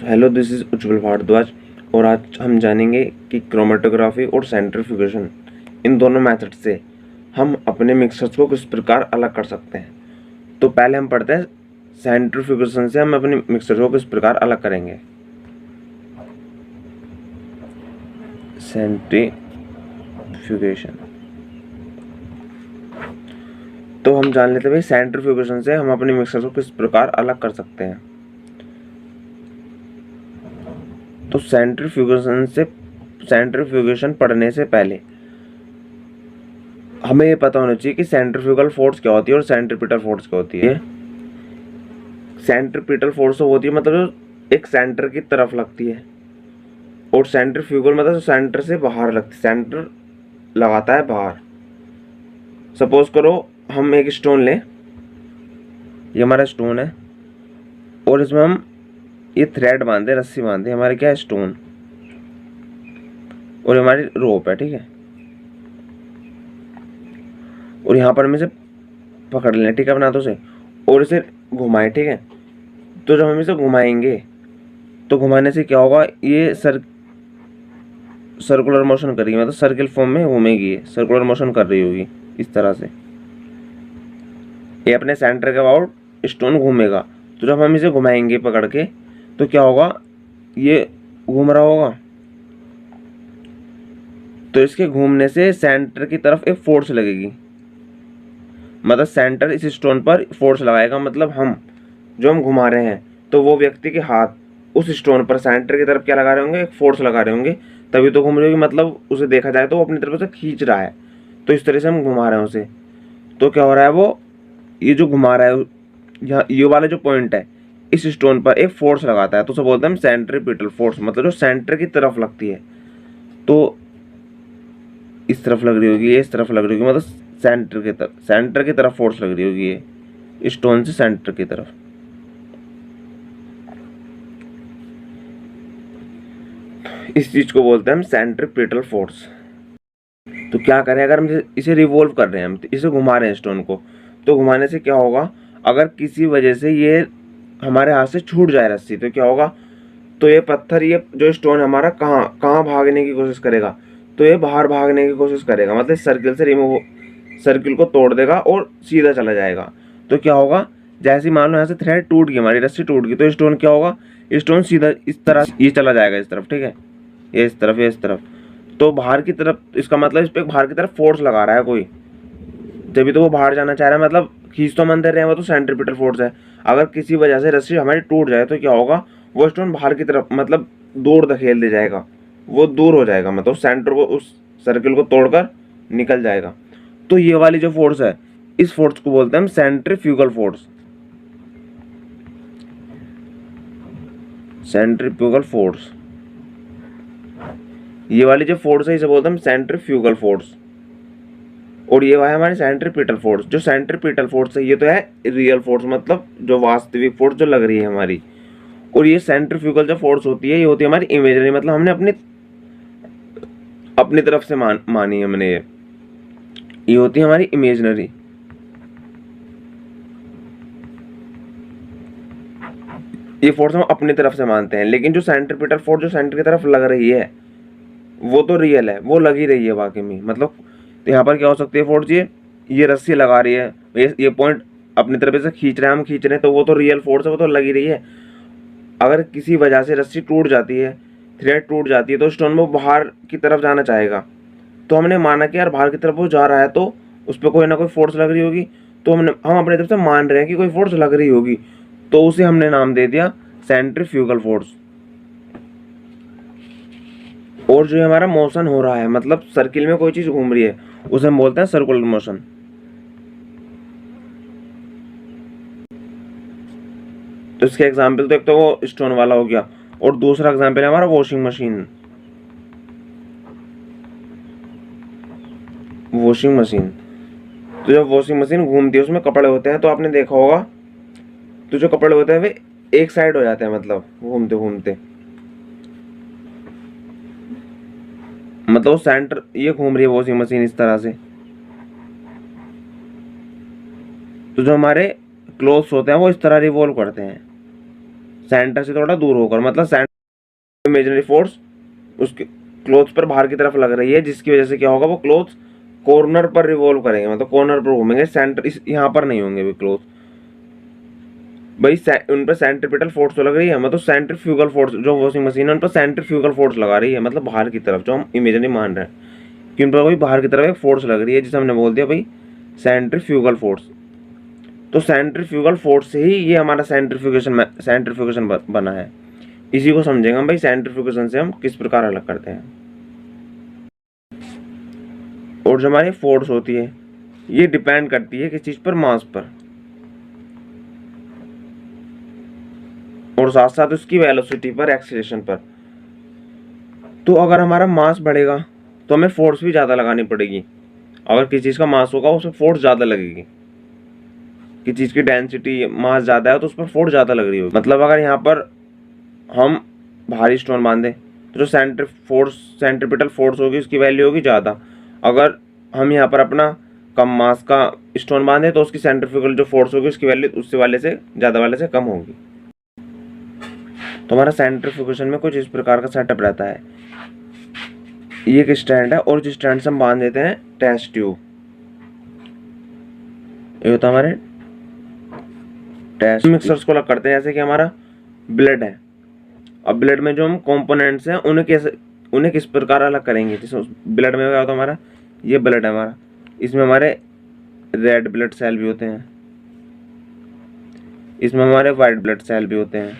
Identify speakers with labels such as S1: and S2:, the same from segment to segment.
S1: Hello, this is उज्ज्वल भारद्वाज और आज हम जानेंगे कि क्रोमेटोग्राफी और सेंट्रीफ्यूगेशन इन दोनों मेथड से हम अपने मिक्सर्स को किस प्रकार अलग कर सकते हैं। तो पहले हम पढ़ते हैं सेंट्रीफ्यूगेशन से हम अपने मिक्सर को किस प्रकार अलग करेंगे। सेंट्रीफ्यूगेशन तो हम जान लेते हैं भाई, सेंट्रीफ्यूगेशन से हम अपने मिक्सर को किस प्रकार अलग कर सकते हैं। तो सेंट्रीफ्यूगेशन पढ़ने से पहले हमें ये पता होना चाहिए कि सेंट्रीफ्यूगल फोर्स क्या होती है और सेंट्रीपिटल फोर्स क्या होती है। सेंट्रीपिटल फोर्स तो होती है मतलब एक सेंटर की तरफ लगती है, और सेंट्रीफ्यूगल मतलब सेंटर से बाहर लगती है, सेंटर लगाता है बाहर। सपोज करो हम एक स्टोन लें, ये हमारा स्टोन है और इसमें हम ये थ्रेड बांधे, रस्सी बांधे, हमारे क्या है स्टोन, और हमारी रोप है, ठीक है। और यहाँ पर हम इसे पकड़ लें, ठीक है, अपने हाथों से, और इसे घुमाएं, ठीक है। तो जब हम इसे घुमाएंगे तो घुमाने से क्या होगा, ये सर्कुलर मोशन करेगी, मतलब सर्किल फॉर्म में घूमेगी, ये सर्कुलर मोशन कर रही होगी इस तरह से। ये अपने सेंटर के अबाउट स्टोन घूमेगा। तो जब हम इसे घुमाएंगे पकड़ के तो क्या होगा, ये घूम रहा होगा, तो इसके घूमने से सेंटर की तरफ एक फोर्स लगेगी, मतलब सेंटर इस स्टोन पर फोर्स लगाएगा, मतलब हम घुमा रहे हैं तो वो व्यक्ति के हाथ उस स्टोन पर सेंटर की तरफ क्या लगा रहे होंगे, एक फोर्स लगा रहे होंगे, तभी तो घूम रही होगी, मतलब उसे देखा जाए तो वो अपनी तरफ से खींच रहा है। तो इस तरह से हम घुमा रहे हैं उसे, तो क्या हो रहा है, वो ये जो घुमा रहा है, यहाँ ये वाला जो पॉइंट है इस स्टोन पर एक फोर्स लगाता है, तो उसे बोलते हैं हम सेंट्रीपिटल फोर्स, मतलब जो सेंटर की तरफ लगती है। तो इस तरफ लग रही होगी, ये इस तरफ लग रही होगी, मतलब सेंटर की तरफ फोर्स लग रही होगी, ये स्टोन से सेंटर की तरफ। इस चीज को बोलते हैं हम सेंट्रीपिटल फोर्स। तो क्या करें, अगर हम इसे रिवॉल्व कर रहे हैं, हम इसे घुमा रहे हैं स्टोन को, तो घुमाने से क्या होगा, अगर किसी वजह से ये हमारे हाथ से छूट जाए रस्सी, तो क्या होगा, तो ये पत्थर, ये जो स्टोन हमारा कहाँ कहाँ भागने की कोशिश करेगा, तो ये बाहर भागने की कोशिश करेगा, मतलब सर्किल से रिमूव, सर्किल को तोड़ देगा और सीधा चला जाएगा। तो क्या होगा, जैसे ही मान लो यहाँ से थ्रेड टूट गई, हमारी रस्सी टूट गई, तो स्टोन क्या होगा, स्टोन सीधा इस तरह ये चला जाएगा इस तरफ, ठीक है, ये इस तरफ, ये इस तरफ। तो बाहर की तरफ, इसका मतलब इस पे बाहर की तरफ फोर्स लगा रहा है कोई, तभी तो वो बाहर जाना चाह रहा है, मतलब खींच तो मंदिर रहे हैं, वो तो सेंट्रीपिटल फोर्स है। अगर किसी वजह से रस्सी हमारी टूट जाए तो क्या होगा, वो स्टोन बाहर की तरफ, मतलब दूर धकेल दे जाएगा, वो दूर हो जाएगा, मतलब सेंटर को, उस सर्किल को तोड़कर निकल जाएगा। तो ये वाली जो फोर्स है, इस फोर्स को बोलते हैं हम सेंट्रीफ्यूगल फोर्स। सेंट्रीफ्यूगल फोर्स, ये वाली जो फोर्स है इसे बोलते हैं हम सेंट्रीफ्यूगल फोर्स। और ये है हमारी सेंट्रीपिटल फोर्स। जो सेंट्रीपिटल फोर्स है ये तो है रियल फोर्स, मतलब जो वास्तविक फोर्स जो लग रही है हमारी। और ये सेंट्रीफ्यूगल जो फोर्स होती है ये होती है हमारी इमेजिनरी, मतलब हमने अपनी अपनी तरफ से मानी हमने, ये होती है हमारी इमेजिनरी। ये फोर्स हम अपनी तरफ से मानते हैं, लेकिन जो सेंट्रीपिटल फोर्स जो सेंटर की तरफ लग रही है वो तो रियल है, वो लग ही रही है वाकई में। मतलब तो यहाँ पर क्या हो सकती है फोर्स, ये रस्सी लगा रही है, ये पॉइंट अपनी तरफ से खींच रहे हैं, हम खींच रहे हैं, तो वो तो रियल फोर्स है, वो तो लग ही रही है। अगर किसी वजह से रस्सी टूट जाती है, थ्रेड टूट जाती है, तो स्टोन वो बाहर की तरफ जाना चाहेगा। तो हमने माना कि यार बाहर की तरफ वो जा रहा है तो उस पर कोई ना कोई फोर्स लग रही होगी, तो हम अपनी तरफ से मान रहे हैं कि कोई फोर्स लग रही होगी, तो उसे हमने नाम दे दिया सेंट्रीफ्यूगल फोर्स। और जो हमारा मोशन हो रहा है, मतलब सर्किल में कोई चीज घूम रही है, उसे हम बोलते हैं सर्कुलर मोशन। तो इसके एग्जाम्पल तो एक तो वो स्टोन वाला हो गया, और दूसरा एग्जाम्पल है हमारा वॉशिंग मशीन। वॉशिंग मशीन, तो जब वॉशिंग मशीन घूमती है उसमें कपड़े होते हैं, तो आपने देखा होगा, तो जो कपड़े होते हैं वे एक साइड हो जाते हैं, मतलब घूमते घूमते, मतलब सेंटर ये घूम रही है वॉशिंग मशीन इस तरह से। तो जो हमारे क्लोथ्स होते हैं वो इस तरह रिवॉल्व करते हैं सेंटर से थोड़ा दूर होकर, मतलब सेंटर इमेजिनरी फोर्स उसके क्लोथ पर बाहर की तरफ लग रही है, जिसकी वजह से क्या होगा, वो क्लोथ कॉर्नर पर रिवॉल्व करेंगे, मतलब कॉर्नर पर घूमेंगे, सेंटर इस यहाँ पर नहीं होंगे भी क्लोथ। भाई उन पर सेंट्रीपिटल फोर्स तो लग रही है, मतलब सेंट्रीफ्यूगल फोर्स जो वॉशिंग मशीन है उन पर सेंट्रीफ्यूगल फोर्स लगा रही है, मतलब बाहर की तरफ, जो हम इमेजिनरी मान रहे हैं कि उन पर कोई बाहर की तरफ एक फोर्स लग रही है, जिसे हमने बोल दिया भाई सेंट्रीफ्यूगल फोर्स। तो सेंट्रीफ्यूगल फोर्स से ही ये हमारा सेंट्रीफ्यूगेशन बना है। इसी को समझेंगे हम भाई, सेंट्रीफ्यूगेशन से हम किस प्रकार अलग करते हैं। और जो हमारी फोर्स होती है ये डिपेंड करती है किस चीज पर, मास पर, और साथ साथ उसकी वेलोसिटी पर, एक्सीलरेशन पर। तो अगर हमारा मास बढ़ेगा तो हमें फोर्स भी ज़्यादा लगानी पड़ेगी। अगर किसी चीज़ का मास होगा उसमें फोर्स ज़्यादा लगेगी, किसी चीज़ की डेंसिटी मास ज़्यादा है तो उस पर फोर्स ज़्यादा लग रही होगी। मतलब अगर यहाँ पर हम भारी स्टोन बांधे तो जो सेंट्रीपिटल फोर्स होगी उसकी वैल्यू होगी ज़्यादा। अगर हम यहाँ पर अपना कम मास का स्टोन बांधे तो उसकी सेंट्रीफ्यूगल जो फोर्स होगी उसकी वैल्यू उससे वाले से ज़्यादा वाले से कम होगी। तो हमारा सेंट्रीफ्यूगेशन में कुछ इस प्रकार का सेटअप रहता है। ये एक स्टैंड है और जिस स्टैंड से हम बांध देते हैं टेस्ट ट्यूब, ये होता है हमारे टेस्ट मिक्सर्स को अलग करते हैं। जैसे कि हमारा ब्लड है, अब ब्लड में जो हम कंपोनेंट्स हैं उन्हें किस प्रकार अलग करेंगे। जैसे ब्लड में क्या होता है हमारा, ये ब्लड है हमारा, इसमें हमारे रेड ब्लड सेल भी होते हैं, इसमें हमारे वाइट ब्लड सेल भी होते हैं,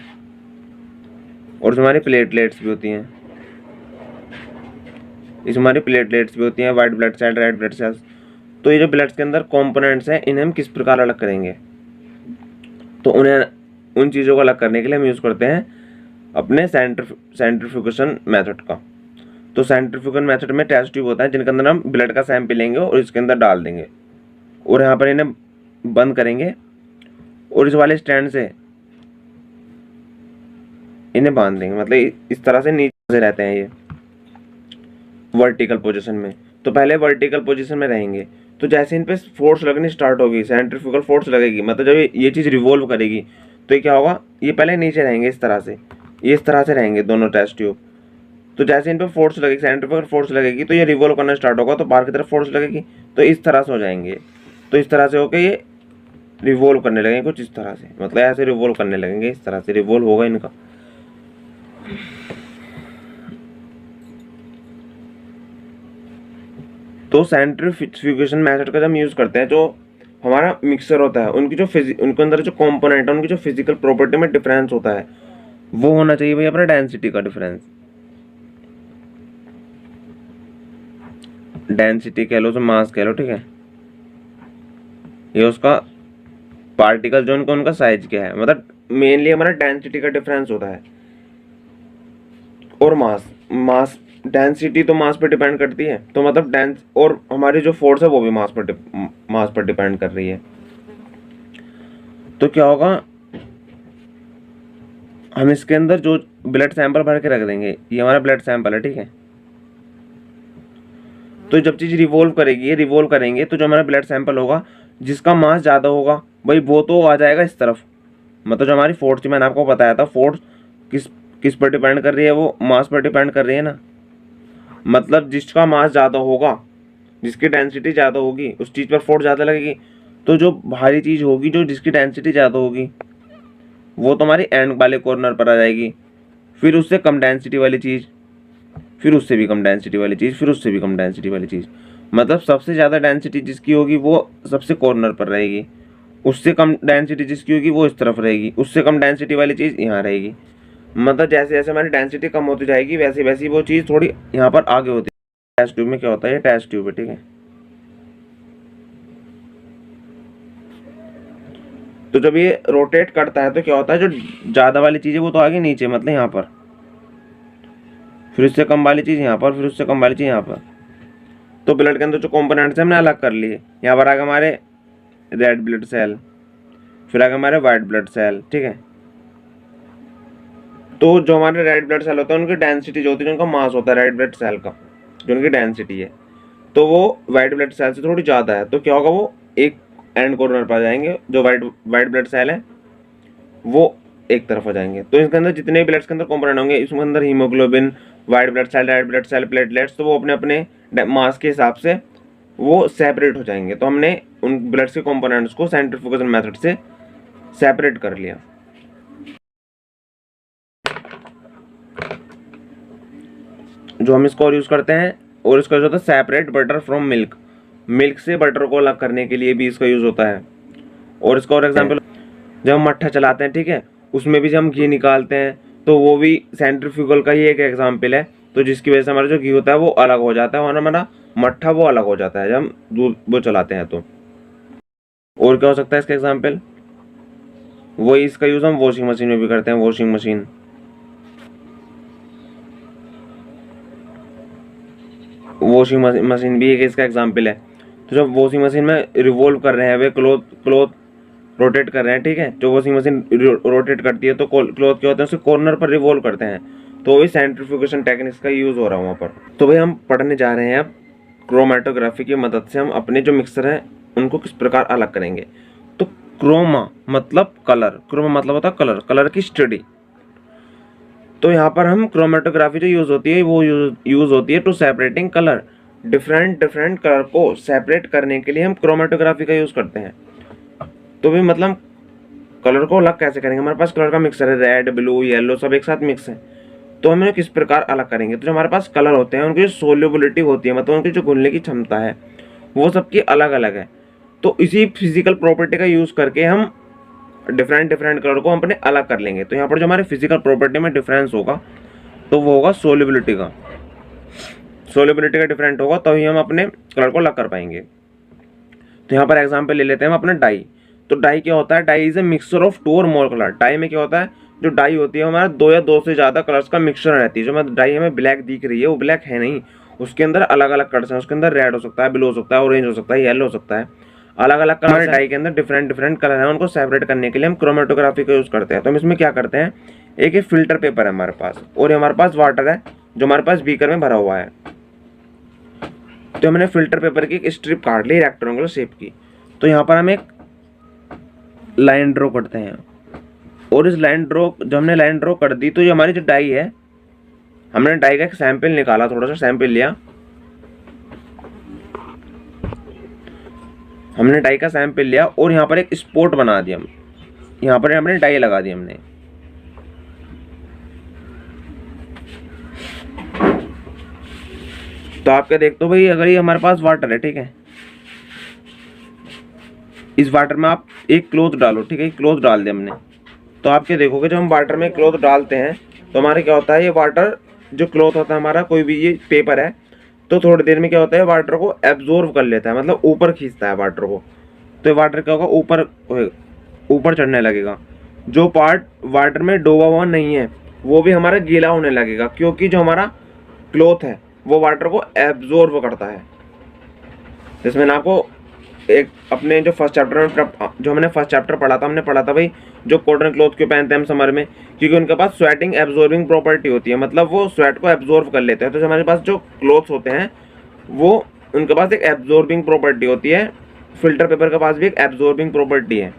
S1: और हमारी प्लेटलेट्स भी होती हैं, इसमें हमारी प्लेटलेट्स भी होती हैं, white blood cell, red blood cells. तो ये जो ब्लड के अंदर कंपोनेंट्स हैं इन्हें हम किस प्रकार अलग करेंगे, तो उन चीज़ों को अलग करने के लिए हम यूज़ करते हैं अपने सेंट्रीफ्यूगेशन मेथड का। तो सेंट्रीफ्यूगल मेथड में टेस्ट ट्यूब होता है जिनके अंदर हम ब्लड का सैंपल लेंगे और इसके अंदर डाल देंगे और यहाँ पर इन्हें बंद करेंगे और इस वाले स्टैंड से इन्हें बांध देंगे। मतलब इस तरह से नीचे से रहते हैं ये वर्टिकल पोजीशन में। तो पहले वर्टिकल पोजीशन में रहेंगे, तो जैसे इन पे फोर्स लगनी स्टार्ट होगी, सेंट्रीफ्यूगल फोर्स लगेगी, मतलब जब ये चीज़ रिवॉल्व करेगी तो ये क्या होगा, ये पहले नीचे रहेंगे इस तरह से, ये इस तरह से रहेंगे दोनों टेस्ट ट्यूब। तो जैसे इन पे फोर्स लगेगी, सेंट्रीफ्यूगल फोर्स लगेगी, तो ये रिवॉल्व करना स्टार्ट होगा, तो बाहर की तरफ फोर्स लगेगी, तो इस तरह से हो जाएंगे। तो इस तरह से होकर ये रिवॉल्व करने लगेंगे कुछ इस तरह से, मतलब ऐसे रिवॉल्व करने लगेंगे, इस तरह से रिवॉल्व होगा इनका। तो सेंट्रीफ्यूगेशन मेथड का जब हम यूज़ करते हैं, जो हमारा मिक्सर होता है उनकी जो उनके अंदर जो कंपोनेंट है उनकी जो फिजिकल प्रॉपर्टी में डिफरेंस होता है वो होना चाहिए भाई अपना डेंसिटी का डिफरेंस। डेंसिटी कह लो तो मास कह लो, ठीक है, ये उसका पार्टिकल जो उनका साइज क्या है, मतलब मेनली हमारा डेंसिटी का डिफरेंस होता है। और मास डेंसिटी तो मास पर डिपेंड करती है, तो मतलब डेंस और हमारी जो फोर्स है वो भी मास पर डिपेंड कर रही है। तो क्या होगा, हम इसके अंदर जो ब्लड सैंपल भर के रख देंगे, ये हमारा ब्लड सैंपल है, ठीक है। तो जब चीज़ रिवॉल्व करेगी, ये रिवॉल्व करेंगे, तो जो हमारा ब्लड सैंपल होगा जिसका मास ज़्यादा होगा भाई वो तो आ जाएगा इस तरफ। मतलब जो हमारी फोर्स थी, मैंने आपको बताया था फोर्स किस पर डिपेंड कर रही है, वो मास पर डिपेंड कर रही है ना। मतलब जिसका मास ज़्यादा होगा, जिसकी डेंसिटी ज़्यादा होगी, उस चीज़ पर फोर्स ज़्यादा लगेगी। तो जो भारी चीज़ होगी जो जिसकी डेंसिटी ज़्यादा होगी वो तो हमारी एंड वाले कॉर्नर पर आ जाएगी, फिर उससे कम डेंसिटी वाली चीज़, फिर उससे भी कम डेंसिटी वाली चीज़, फिर उससे भी कम डेंसिटी वाली चीज़। मतलब सबसे ज़्यादा डेंसिटी जिसकी होगी वो सबसे कॉर्नर पर रहेगी, उससे कम डेंसिटी जिसकी होगी वो इस तरफ रहेगी, उससे कम डेंसिटी वाली चीज़ यहाँ रहेगी। मतलब जैसे जैसे हमारी डेंसिटी कम होती जाएगी वैसे वैसे वो चीज़ थोड़ी यहाँ पर आगे होती है। टेस्ट ट्यूब में क्या होता है, ये टेस्ट ट्यूब है, ठीक है। तो जब ये रोटेट करता है तो क्या होता है, जो ज़्यादा वाली चीज़ है वो तो आगे नीचे, मतलब यहाँ पर, फिर उससे कम वाली चीज़ यहाँ पर, फिर उससे कम वाली चीज़ यहाँ पर। तो ब्लड के अंदर जो कंपोनेंट्स हैं हमने अलग कर लिए। यहाँ पर आगे हमारे रेड ब्लड सेल, फिर आगे हमारे वाइट ब्लड सेल, ठीक है। तो जो हमारे रेड ब्लड सेल होते हैं उनकी डेंसिटी जो होती है, उनका मास होता है रेड ब्लड सेल का, जो उनकी डेंसिटी है, तो वो वाइट ब्लड सेल से थोड़ी ज़्यादा है। तो क्या होगा, वो एक एंड कॉर्नर पर आ जाएंगे। जो वाइट ब्लड सेल है वो एक तरफ हो जाएंगे। तो इसके अंदर जितने ब्लड्स के अंदर कंपोनेंट होंगे, इसके अंदर haemoglobin, white blood cell, red blood cell, platelets, तो वो अपने अपने मास के हिसाब से वो सेपरेट हो जाएंगे। तो हमने उन ब्लड्स के कंपोनेंट्स को सेंट्रीफ्यूगेशन मेथड से सेपरेट कर लिया। जो हम इसको और यूज करते हैं, और इसका यूज होता है separate butter from milk, milk से बटर को अलग करने के लिए भी इसका यूज होता है। और इसका और एग्जांपल, जब हम मट्ठा चलाते हैं, ठीक है, उसमें भी जब हम घी निकालते हैं तो वो भी सेंट्रीफ्यूगल का ही एक एग्जांपल है। तो जिसकी वजह से हमारा जो घी होता है वो अलग हो जाता है और हमारा मट्ठा वो अलग हो जाता है जब हम दूध वो चलाते हैं। तो और क्या हो सकता है इसका एग्जांपल, वही इसका यूज हम वॉशिंग मशीन में भी करते हैं। वॉशिंग मशीन, वॉशिंग मशीन भी एक इसका एग्जांपल है। तो जब वॉशिंग मशीन में रिवॉल्व कर रहे हैं, वे क्लॉथ रोटेट कर रहे हैं, ठीक है, जो वॉशिंग मशीन रोटेट करती है तो क्लॉथ क्या होते हैं उसके कॉर्नर पर रिवॉल्व करते हैं, तो वही सेंट्रीफ्यूगेशन टेक्निक्स का यूज हो रहा है वहाँ पर। तो भाई हम पढ़ने जा रहे हैं अब क्रोमेटोग्राफी की मदद से हम अपने जो मिक्सर हैं उनको किस प्रकार अलग करेंगे। तो क्रोमा मतलब कलर, क्रोमा मतलब होता है कलर, कलर की स्टडी। तो यहाँ पर हम क्रोमेटोग्राफी जो यूज होती है वो यूज होती है to separating colour, different colour को सेपरेट करने के लिए हम क्रोमेटोग्राफी का यूज करते हैं। तो भी मतलब कलर को अलग कैसे करेंगे, हमारे पास कलर का मिक्सर है, रेड ब्लू येलो सब एक साथ मिक्स है, तो हम इन्हें किस प्रकार अलग करेंगे। तो जो हमारे पास कलर होते हैं उनकी जो सोल्युबिलिटी होती है, मतलब उनकी जो घुलने की क्षमता है वो सबकी अलग अलग है। तो इसी फिजिकल प्रॉपर्टी का यूज करके हम डिफरेंट कलर को हम अपने अलग कर लेंगे। तो यहाँ पर जो हमारे फिजिकल प्रॉपर्टी में डिफरेंस होगा तो वो होगा सोल्युबिलिटी का, सोल्युबिलिटी का डिफरेंट होगा तभी हम अपने कलर को अलग कर पाएंगे। तो यहाँ पर एग्जांपल ले लेते हैं हम अपना डाई। तो डाई क्या होता है, dye is a mixture of 2 और मोर कलर। डाई में क्या होता है, जो डाई होती है हमारा 2 या 2 से ज़्यादा कलर्स का मिक्सचर रहती है। जो हमारी डाई हमें ब्लैक दिख रही है वो ब्लैक है नहीं, उसके अंदर अलग अलग कलर्स हैं, उसके अंदर रेड हो सकता है, ब्लू हो सकता है, ऑरेंज हो सकता है, येलो हो सकता है, अलग अलग कलर डाई के अंदर डिफरेंट कलर हैं। उनको सेपरेट करने के लिए हम क्रोमेटोग्राफी का यूज करते हैं। तो हम इसमें क्या करते हैं, एक फिल्टर पेपर है हमारे पास और हमारे पास वाटर है जो हमारे पास बीकर में भरा हुआ है। तो हमने फिल्टर पेपर की एक स्ट्रिप काट ली रेक्टेंगुलर शेप की। तो यहाँ पर हम एक लाइन ड्रॉ करते हैं और इस लाइन ड्रॉ, जब हमने लाइन ड्रॉ कर दी तो ये हमारी जो डाई है, हमने डाई का एक सैंपल निकाला, थोड़ा सा सैंपल लिया, हमने डाई का सैंपल लिया और यहाँ पर एक स्पॉट बना दिया, यहाँ पर हमने डाई लगा दी हमने। तो आप क्या देखते हो भाई, अगर ये हमारे पास वाटर है, ठीक है, इस वाटर में आप एक क्लॉथ डालो, ठीक है, क्लॉथ डाल दे हमने। तो आप क्या देखोगे, जब हम वाटर में क्लॉथ डालते हैं तो हमारे क्या होता है, ये वाटर जो क्लॉथ होता है हमारा, कोई भी ये पेपर है, तो थोड़ी देर में क्या होता है वाटर को एब्जॉर्व कर लेता है, मतलब ऊपर खींचता है वाटर को। तो वाटर क्या होगा, ऊपर चढ़ने लगेगा। जो पार्ट वाटर में डूबा हुआ नहीं है वो भी हमारा गीला होने लगेगा, क्योंकि जो हमारा क्लॉथ है वो वाटर को एब्जॉर्व करता है। जिसमें ना आपको एक अपने जो फर्स्ट चैप्टर में, जो हमने फर्स्ट चैप्टर पढ़ा था, हमने पढ़ा था भाई जो कॉटन क्लॉथ क्यों पहनते हैं हम समर में, क्योंकि उनके पास स्वेटिंग एब्जॉर्बिंग प्रॉपर्टी होती है, मतलब वो स्वेट को एब्जॉर्व कर लेते हैं। तो हमारे पास जो क्लॉथ्स होते हैं वो उनके पास एक एब्जॉर्बिंग प्रॉपर्टी होती है, फिल्टर पेपर के पास भी एक एब्जॉर्बिंग प्रॉपर्टी है।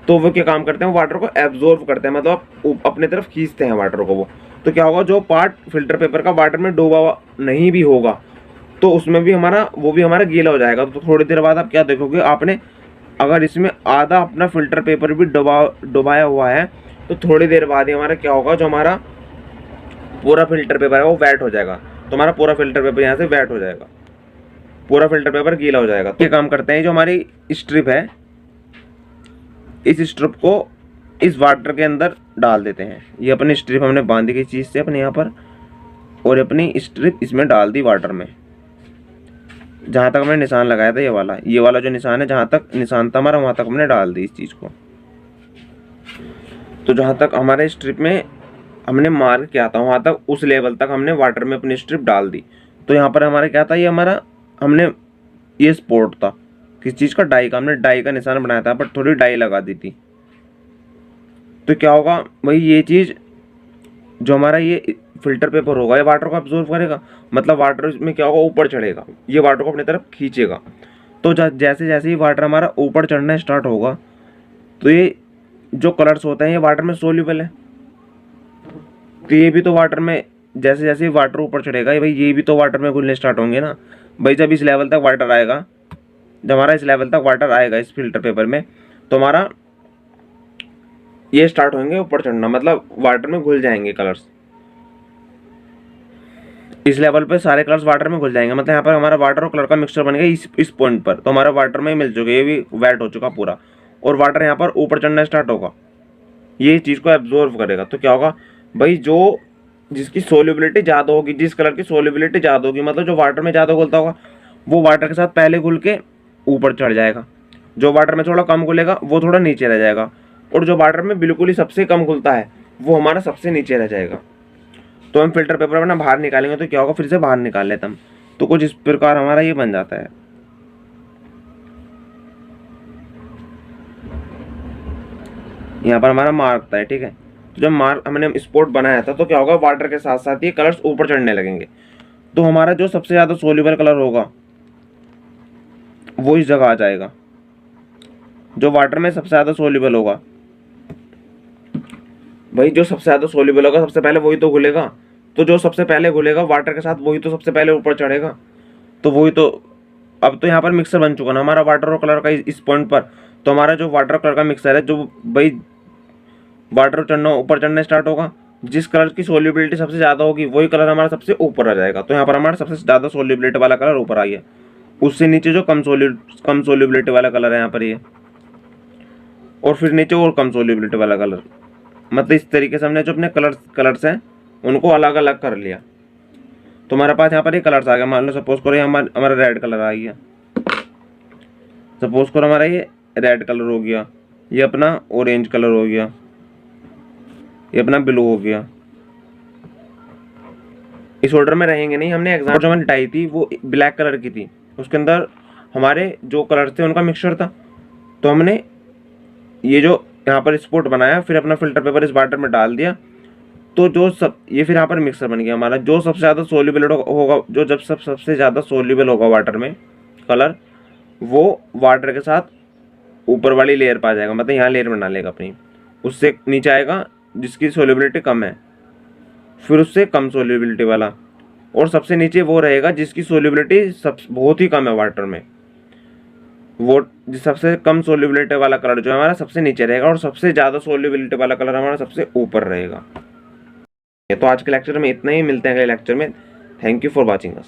S1: तो वो क्या काम करते हैं, वाटर को एब्जॉर्व करते हैं, मतलब अपने तरफ खींचते हैं वाटर को वो। तो क्या होगा, जो पार्ट फिल्टर पेपर का वाटर में डूबा हुआ नहीं भी होगा तो उसमें भी वो भी हमारा गीला हो जाएगा। तो थोड़ी देर बाद आप क्या देखोगे, आपने अगर इसमें आधा अपना फिल्टर पेपर भी डुबाया हुआ है तो थोड़ी देर बाद ही हमारा क्या होगा, जो हमारा पूरा फिल्टर पेपर है वो वेट हो जाएगा। तो हमारा पूरा फिल्टर पेपर यहाँ से वेट हो जाएगा, पूरा फिल्टर पेपर गीला हो जाएगा। तो ये काम करते हैं, जो हमारी स्ट्रिप है इस स्ट्रिप को इस वाटर के अंदर डाल देते हैं। ये अपनी स्ट्रिप हमने बांधी की चीज़ से अपने यहाँ पर, और अपनी स्ट्रिप इसमें डाल दी वाटर में। जहाँ तक हमने निशान लगाया था, ये वाला जो निशान है, जहाँ तक निशान था हमारा वहाँ तक हमने डाल दी इस चीज़ को। तो जहाँ तक हमारे स्ट्रिप में हमने मार्क किया था वहाँ तक, उस लेवल तक हमने वाटर में अपनी स्ट्रिप डाल दी। तो यहाँ पर हमारा क्या था, ये हमारा हमने ये स्पॉट था किस चीज़ का, डाई का। हमने डाई का निशान बनाया था पर थोड़ी डाई लगा दी थी। तो क्या होगा भाई, ये चीज़ जो हमारा ये फिल्टर पेपर होगा ये वाटर को एब्जॉर्व करेगा, मतलब वाटर में क्या होगा, ऊपर चढ़ेगा, ये वाटर को अपनी तरफ खींचेगा। तो जैसे जैसे ही वाटर हमारा ऊपर चढ़ना स्टार्ट होगा तो ये जो कलर्स होते हैं ये वाटर में सोल्यूबल है, तो ये भी तो वाटर में जैसे जैसे वाटर ऊपर चढ़ेगा भाई ये भी तो वाटर में घुलने स्टार्ट होंगे ना भाई। जब इस लेवल तक वाटर आएगा, जब हमारा इस लेवल तक वाटर आएगा इस फिल्टर पेपर में, तो हमारा ये स्टार्ट होंगे ऊपर चढ़ना, मतलब वाटर में घुल जाएंगे कलर्स। इस लेवल पे सारे कलर्स वाटर में घुल जाएंगे, मतलब यहाँ पर हमारा वाटर और कलर का मिक्सचर बन गया इस पॉइंट पर, तो हमारा वाटर में ही मिल चुका है, ये भी वेट हो चुका पूरा, और वाटर यहाँ पर ऊपर चढ़ना स्टार्ट होगा, ये चीज़ को एब्जॉर्व करेगा। तो क्या होगा भाई, जो जिसकी सोल्युबिलिटी ज़्यादा होगी, जिस कलर की सोल्युबिलिटी ज़्यादा होगी, मतलब जो वाटर में ज़्यादा घुलता होगा, वो वाटर के साथ पहले घुल के ऊपर चढ़ जाएगा। जो वाटर में थोड़ा कम घुलेगा वो थोड़ा नीचे रह जाएगा, और जो वाटर में बिल्कुल ही सबसे कम घुलता है वो हमारा सबसे नीचे रह जाएगा। तो हम फिल्टर पेपर अपना बाहर निकालेंगे तो क्या होगा, फिर से बाहर निकाल लेते हम, तो कुछ इस प्रकार हमारा ये बन जाता है। यहाँ पर हमारा मार्क था, ठीक है। तो जब मार्क हमने स्पॉट बनाया था तो क्या होगा, वाटर के साथ साथ ये कलर्स ऊपर चढ़ने लगेंगे, तो हमारा जो सबसे ज़्यादा सोल्यूबल कलर होगा वो इस जगह आ जाएगा। जो वाटर में सबसे ज़्यादा सोल्यूबल होगा भाई, जो सबसे ज़्यादा सोल्यूबल होगा सबसे पहले वही तो घुलेगा, तो जो सबसे पहले घुलेगा वाटर के साथ वही तो सबसे पहले ऊपर चढ़ेगा, तो वही तो। अब तो यहाँ पर मिक्सर बन चुका ना हमारा वाटर और कलर का इस पॉइंट पर, तो हमारा जो वाटर कलर का मिक्सर है, जो भाई वाटर चढ़ना ऊपर चढ़ना स्टार्ट होगा, जिस कलर की सोल्यूबिलिटी सबसे ज़्यादा होगी वही कलर हमारा सबसे ऊपर आ जाएगा। तो यहाँ पर हमारा सबसे ज़्यादा सोल्यूबिलिटी वाला कलर ऊपर आ गया, उससे नीचे जो कम सोल्यूबिलिटी वाला कलर है यहाँ पर ये, और फिर नीचे और कम सोल्यूबिलिटी वाला कलर। मतलब इस तरीके से हमने जो अपने कलर्स हैं उनको अलग अलग कर लिया। तो हमारे पास यहाँ पर ये कलर्स आ गया, मान लो सपोज करो हमारा रेड कलर आ गया, सपोज करो हमारा ये रेड कलर हो गया, ये अपना ऑरेंज कलर हो गया, ये अपना ब्लू हो गया। इस ऑर्डर में रहेंगे नहीं, हमने एग्जाम्पल जो मैंने डाई थी वो ब्लैक कलर की थी, उसके अंदर हमारे जो कलर थे उनका मिक्सचर था, तो हमने ये जो यहाँ पर स्पॉट बनाया, फिर अपना फिल्टर पेपर इस वाटर में डाल दिया, तो जो सब ये फिर यहाँ पर मिक्सर बन गया हमारा। जो सबसे ज़्यादा सोल्यूबल होगा, जो जब सबसे ज़्यादा सोल्यूबल होगा वाटर में कलर, वो वाटर के साथ ऊपर वाली लेयर पर आ जाएगा, मतलब यहाँ लेयर बना लेगा अपनी, उससे नीचे आएगा जिसकी सोल्यूबिलिटी कम है, फिर उससे कम सोल्यूबिलिटी वाला, और सबसे नीचे वो रहेगा जिसकी सोल्यूबिलिटी बहुत ही कम है वाटर में, वो सबसे कम सोल्यूबिलिटी वाला कलर जो है हमारा सबसे नीचे रहेगा, और सबसे ज़्यादा सोल्यूबिलिटी वाला कलर हमारा सबसे ऊपर रहेगा। तो आज के लेक्चर में इतना ही, मिलते हैं अगले लेक्चर में। Thank you for watching us.